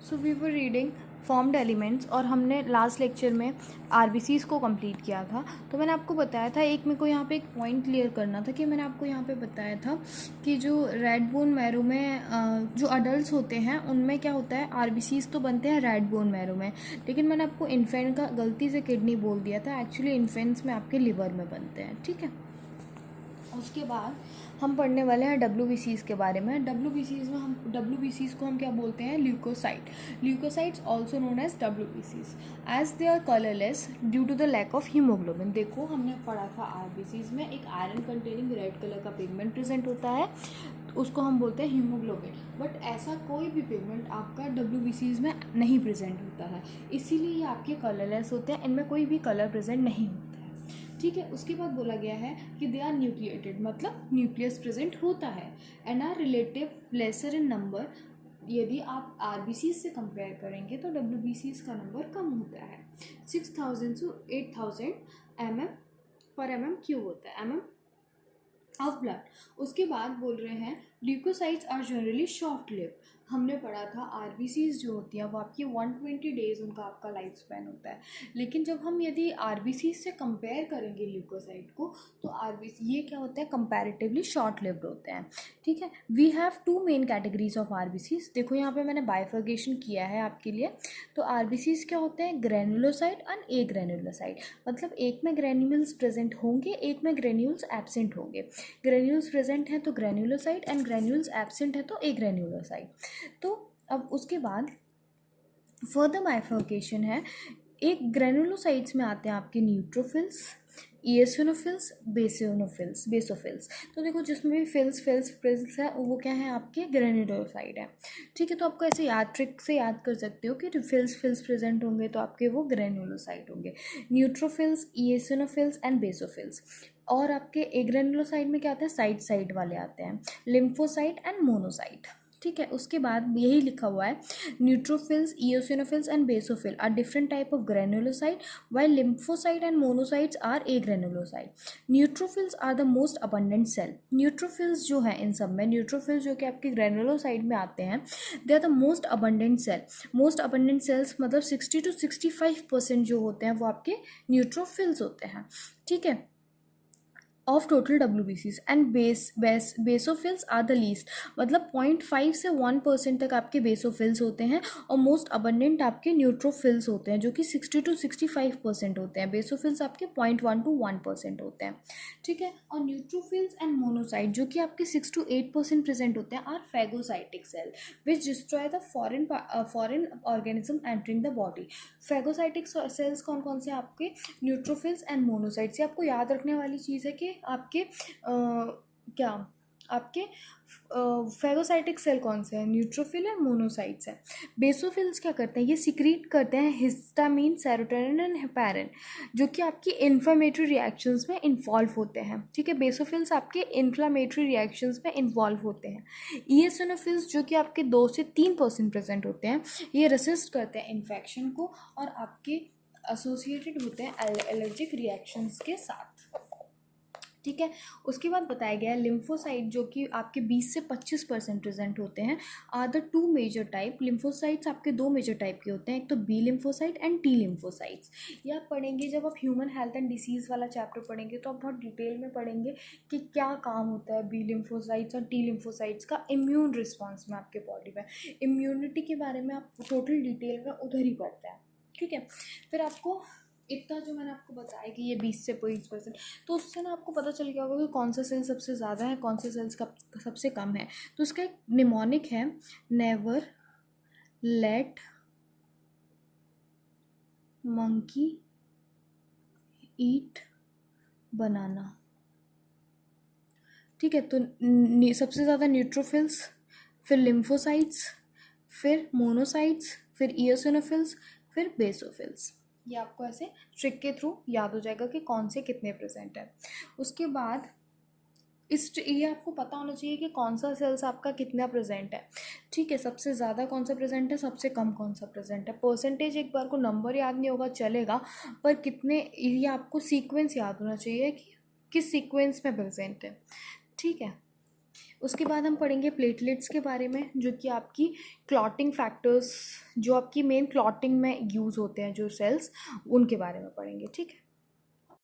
So we were reading formed elements और हमने last lecture में आरबीसीज को कंप्लीट किया था। तो मैंने आपको बताया था, एक मेरे को यहाँ पे एक पॉइंट क्लियर करना था कि मैंने आपको यहाँ पे बताया था कि जो रेड बोन मैरो में जो अडल्ट होते हैं उनमें क्या होता है, आरबीसीज तो बनते हैं रेड बोन मैरो में, लेकिन मैंने आपको इन्फेंट का गलती से किडनी बोल दिया था। एक्चुअली इन्फेंट्स में आपके लिवर में बनते हैं, ठीक है। उसके बाद हम पढ़ने वाले हैं डब्ल्यूबीसीज के बारे में। डब्ल्यूबीसीज को हम क्या बोलते हैं, leukocyte. Leukocytes also known as डब्ल्यूबीसीज as they are colourless due to the lack of haemoglobin. देखो हमने पढ़ा था आरबीसीज में एक आयरन कंटेनिंग रेड कलर का पिगमेंट प्रेजेंट होता है, तो उसको हम बोलते हैं हीमोग्लोबिन। बट ऐसा कोई भी पिगमेंट आपका डब्ल्यूबीसीज में नहीं प्रेजेंट होता है, इसीलिए ये आपके कलरलेस होते हैं, इनमें कोई भी कलर प्रेजेंट नहीं होता है, ठीक है। उसके बाद बोला गया है कि दे आर न्यूक्लिएटेड, मतलब न्यूक्लियस प्रेजेंट होता है, and are relative lesser in number. यदि आप आरबीसी से कंपेयर करेंगे तो डब्ल्यूबीसी का नंबर कम होता है, 6000 to 8000 mm पर mm³ होता है, mm ऑफ ब्लड। उसके बाद बोल रहे हैं leukocytes are generally short live. हमने पढ़ा था आरबीसीज जो होती हैं वो आपकी 120 डेज उनका आपका लाइफ स्पैन होता है, लेकिन जब हम यदि आरबीसी से कंपेयर करेंगे ल्यूकोसाइट को तो आरबीसी ये क्या होता है, कंपैरेटिवली शॉर्ट लिव्ड होते हैं, ठीक है। We have two main categories of RBCs. देखो यहाँ पे मैंने बाइफर्गेशन किया है आपके लिए। तो आरबीसीज क्या होते हैं, ग्रेनुलोसाइट एंड ए ग्रेनुलोसाइट, मतलब एक में ग्रेन्यूल्स प्रेजेंट होंगे, एक में ग्रेन्यूल्स एब्सेंट होंगे। ग्रेन्यूल्स प्रेजेंट है तो ग्रेन्यूलोसाइट, एंड ग्रेन्यूल्स एब्सेंट है तो ए ग्रेन्यूलोसाइट। तो अब उसके बाद फर्दर बाइफर्केशन है, एक ग्रेनुलोसाइट्स में आते हैं आपके न्यूट्रोफिल्स, इएसिनोफिल्स, बेसोफिल्स। तो देखो जिसमें भी फिल्स है वो क्या है, आपके ग्रेनुलोसाइड है, ठीक है। तो आपको ऐसे ट्रिक से याद कर सकते हो कि फिल्स प्रेजेंट होंगे तो आपके वो ग्रेनुलोसाइड होंगे, न्यूट्रोफिल्स, इएसिनोफिल्स एंड बेसोफिल्स। और आपके ए ग्रेनुलोसाइड में क्या आते हैं, साइड वाले आते हैं, लिम्फोसाइट एंड मोनोसाइट, ठीक है। उसके बाद यही लिखा हुआ है, neutrophils, eosinophils and basophil are different type of granulocyte while lymphocyte and monocytes are agranulocyte. Neutrophils are the most abundant cell. Neutrophils जो है इन सब में, न्यूट्रोफिल्स जो कि आपके ग्रेनुलोसाइट में आते हैं, they are the most abundant cell. Most abundant cells मतलब 60 to 65% जो होते हैं वो आपके न्यूट्रोफिल्स होते हैं, ठीक है, ऑफ टोटल डब्ल्यूबीसीज। And basophils are the least, मतलब 0.5 से 1% तक आपके बेसोफिल्स होते हैं, और मोस्ट अबंडेंट आपके न्यूट्रोफिल्स होते हैं जो कि 60 to 65% होते हैं। बेसोफिल्स आपके 0.1 to 1% होते हैं, ठीक है। और न्यूट्रोफिल्स एंड मोनोसाइट जो कि आपके 6 to 8% प्रेजेंट होते हैं are phagocytic cell which destroy the foreign organism entering the body. Phagocytic cells कौन कौन से आपके, न्यूट्रोफिल्स एंड मोनोसाइट्स। ये आपको याद रखने वाली चीज़ है कि आपके क्या आपके फैगोसाइटिक सेल कौन से हैं, न्यूट्रोफिल और मोनोसाइट्स हैं। बेसोफिल्स क्या करते हैं, ये सिक्रीट करते हैं हिस्टामिन, सेरोटोनिन एंड हेपारिन जो कि आपकी इन्फ्लामेटरी रिएक्शंस में इन्वॉल्व होते हैं, ठीक है। बेसोफिल्स आपके इन्फ्लामेटरी रिएक्शंस में इन्वॉल्व होते हैं। इएसिनोफिल्स जो कि आपके 2 से 3% प्रेजेंट होते हैं, ये रेसिस्ट करते हैं इन्फेक्शन को और आपके एसोसिएटेड होते हैं एलर्जिक रिएक्शंस के साथ, ठीक है। उसके बाद बताया गया है लिम्फोसाइट जो कि आपके 20 से 25% प्रेजेंट होते हैं, are the 2 major type. Lymphocytes आपके 2 मेजर टाइप के होते हैं, एक तो B lymphocyte and T lymphocytes. ये आप पढ़ेंगे जब आप ह्यूमन हेल्थ एंड डिसीज़ वाला चैप्टर पढ़ेंगे तो आप बहुत डिटेल में पढ़ेंगे कि क्या काम होता है बी लिम्फोसाइट्स और टी लिम्फोसाइट्स का इम्यून रिस्पॉन्स में आपके बॉडी में। इम्यूनिटी के बारे में आप टोटल डिटेल में उधर ही पढ़ते हैं, ठीक है। फिर आपको इतना जो मैंने आपको बताया कि ये 20 से 20%, तो उससे ना आपको पता चल गया होगा कि कौन सा सेल सबसे ज़्यादा है, कौन से सेल्स का सबसे कम है। तो उसका एक निमोनिक है, नेवर लेट मंकी ईट बनाना, ठीक है। तो सबसे ज़्यादा न्यूट्रोफिल्स, फिर लिम्फोसाइट्स, फिर मोनोसाइट्स, फिर इओसिनोफिल्स, फिर बेसोफिल्स। ये आपको ऐसे ट्रिक के थ्रू याद हो जाएगा कि कौन से कितने प्रेजेंट है। उसके बाद ये आपको पता होना चाहिए कि कौन सा सेल्स आपका कितना प्रेजेंट है, ठीक है। सबसे ज़्यादा कौन सा प्रेजेंट है, सबसे कम कौन सा प्रेजेंट है। परसेंटेज एक बार को नंबर याद नहीं होगा चलेगा, पर कितने, ये आपको सीक्वेंस याद होना चाहिए कि किस सीक्वेंस में प्रेजेंट है, ठीक है। उसके बाद हम पढ़ेंगे प्लेटलेट्स के बारे में, जो कि आपकी क्लॉटिंग फैक्टर्स, जो आपकी मेन क्लॉटिंग में यूज़ होते हैं जो सेल्स, उनके बारे में पढ़ेंगे। ठीक है।